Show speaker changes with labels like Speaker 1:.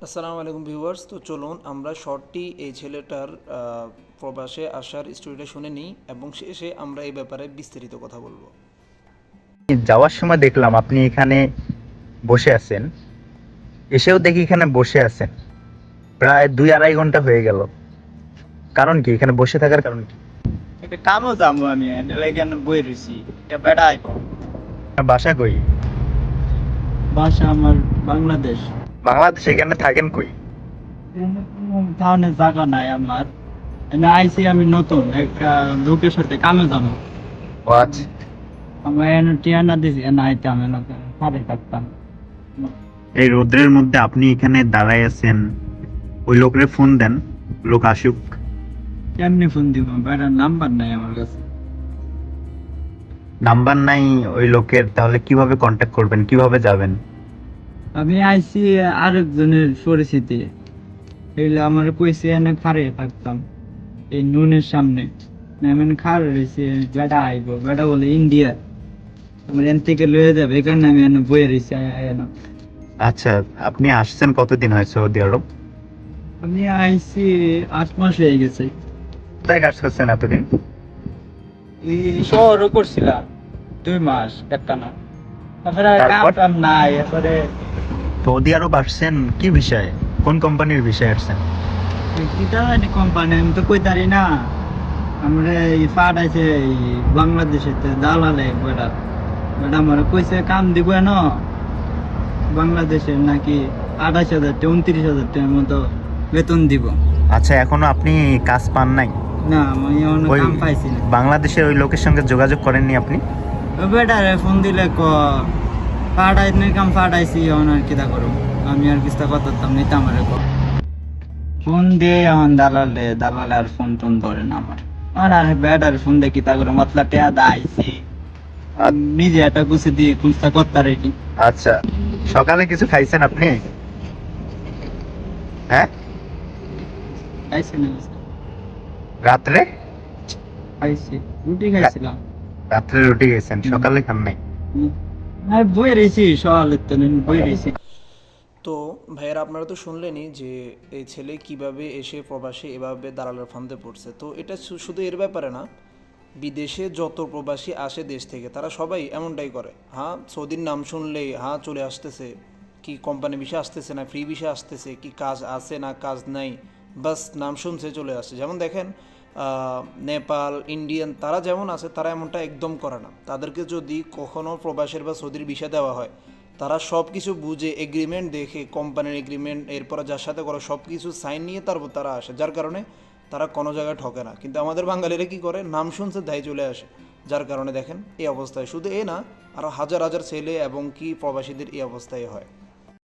Speaker 1: আসসালামু আলাইকুম ভিউয়ার্স। তো চলুন আমরা শর্টটি এই ছেলেটার প্রবাসে আসার স্টোরিটা শুনে নিই এবং শেষে আমরা এই ব্যাপারে বিস্তারিত কথা বলবো।
Speaker 2: যাওয়ার সময় দেখলাম আপনি এখানে বসে আছেন, এসেও দেখি এখানে বসে আছেন। প্রায় 2-2.5 ঘন্টা হয়ে গেল। কারণ কি এখানে বসে থাকার কারণ কি?
Speaker 3: একটা কামও যাবো আমি এখানে বই রয়েছি। এটা বেড়াই
Speaker 2: আপনার বাসা কই?
Speaker 3: বাসা আমার বাংলাদেশ।
Speaker 2: বাংলাদেশ। এখানে থাকেন কই?
Speaker 3: টাউনে জায়গা নাই আমার। এখানে আইছি আমি নতুন একটা লোকের সাথে কামে যাবো।
Speaker 2: ও আচ্ছা।
Speaker 3: আমার এখানে টিয়ানা দিছি না আইতে আমি না সাথে থাকতাম।
Speaker 2: এই রোদ্রের মধ্যে আপনি এখানে দাঁড়ায় আছেন, ওই লোকের ফোন দেন, লোক আসুক।
Speaker 3: কেমনি ফোন দিব? বেড়ার নাম্বার নাই আমার কাছে।
Speaker 2: নাম্বার নাই ওই লোকের, তাহলে কিভাবে কন্ট্যাক্ট করবেন, কিভাবে যাবেন?
Speaker 3: আমি আইছি আরেকজনের পরিচিতি। এগুলো আমার কইছে এনে খারে থাকতাম এই নুনের সামনে। আমি খার রয়েছি, বেটা আইব, বেটা বলে ইন্ডিয়া আমার এন থেকে লয়ে যাবে, এখানে আমি এনে বয়ে রয়েছি।
Speaker 2: আচ্ছা, আপনি আসছেন কতদিন হয়েছে সৌদি আরব?
Speaker 3: আমি আইছি 8 মাস হয়ে গেছে।
Speaker 2: কোথায় কাজ করছেন এতদিন?
Speaker 3: এই শহরও করছিলাম 2 মাস একটা না, তারপরে আর কাম
Speaker 2: তারপর?
Speaker 3: টাম নাই। এরপরে
Speaker 2: সৌদি আরব আসছেন কি বিষয়ে, কোন কোম্পানির বিষয়ে আসছেন?
Speaker 3: কিটা কোম্পানি আমি তো কইতারি না। আমরা এই পাঠাইছে এই বাংলাদেশে দালালে বেটা, বেটা আমার কইছে কাম দিব না বাংলাদেশে নাকি 28,000 29,000 টাকার মতো বেতন দিব।
Speaker 2: আচ্ছা, এখনো আপনি কাজ পান নাই?
Speaker 3: না আমি এখনো
Speaker 2: ওই
Speaker 3: কাম পাইছি না।
Speaker 2: বাংলাদেশের ওই লোকের সঙ্গে যোগাযোগ করেননি আপনি?
Speaker 3: ওই বেটারে ফোন দিলে পাঠাই নাই, কাম পাঠাইছি, এখন আর কিতা করব? আমি আর কিস্তা করতাম নিতে আমারে ফোন দিয়ে এখন দালালে আর ফোন টোন ধরে না আমার। আর বেটার ফোন দিয়ে কিতা করে মতলা টেয়া দাইছি নিজে একটা গুছে দিয়ে কুস্তা করতে রেডি।
Speaker 2: আচ্ছা, সকালে কিছু খাইছেন আপনি? হ্যাঁ,
Speaker 3: খাইছি না?
Speaker 2: রাত্রে?
Speaker 3: খাইছি, রুটি খাইছিলাম।
Speaker 2: রাত্রে রুটি খাইছেন, সকালে খান নাই?
Speaker 3: আমি বই রয়েছি সকালের তো বই রয়েছি।
Speaker 1: তো ভাইয়েরা, আপনারা তো শুনলেনই যে এই ছেলে কিভাবে এসে প্রবাসে এভাবে দালালের ফান্দে পড়ছে। তো এটা শুধু এর ব্যাপারে না, বিদেশে যত প্রবাসী আসে দেশ থেকে তারা সবাই এমনটাই করে। হ্যাঁ, সৌদির নাম শুনলেই হ্যাঁ চলে আসতেছে, কি কোম্পানি বিষয় আসতেছে না ফ্রি বিষয় আসতেছে, কি কাজ আছে না কাজ নাই, বাস নাম শুনছে চলে আসছে। যেমন দেখেন নেপাল, ইন্ডিয়ান তারা যেমন আছে তারা এমনটা একদম করে না। তাদেরকে যদি কখনও প্রবাসের বা সৌদির বিষয় দেওয়া হয়, তারা সব কিছু বুঝে এগ্রিমেন্ট দেখে, কোম্পানির এগ্রিমেন্ট, এরপর যার সাথে করে সব কিছু সাইন নিয়ে তারপর তারা আসে, যার কারণে তারা কোনো জায়গায় ঠকে না। কিন্তু আমাদের বাঙালিরা কী করে, নাম শুনছে তাই চলে আসে, যার কারণে দেখেন এই অবস্থায়। শুধু এ না, আরও হাজার হাজার ছেলে এবং কি প্রবাসীদের এই অবস্থায় হয়।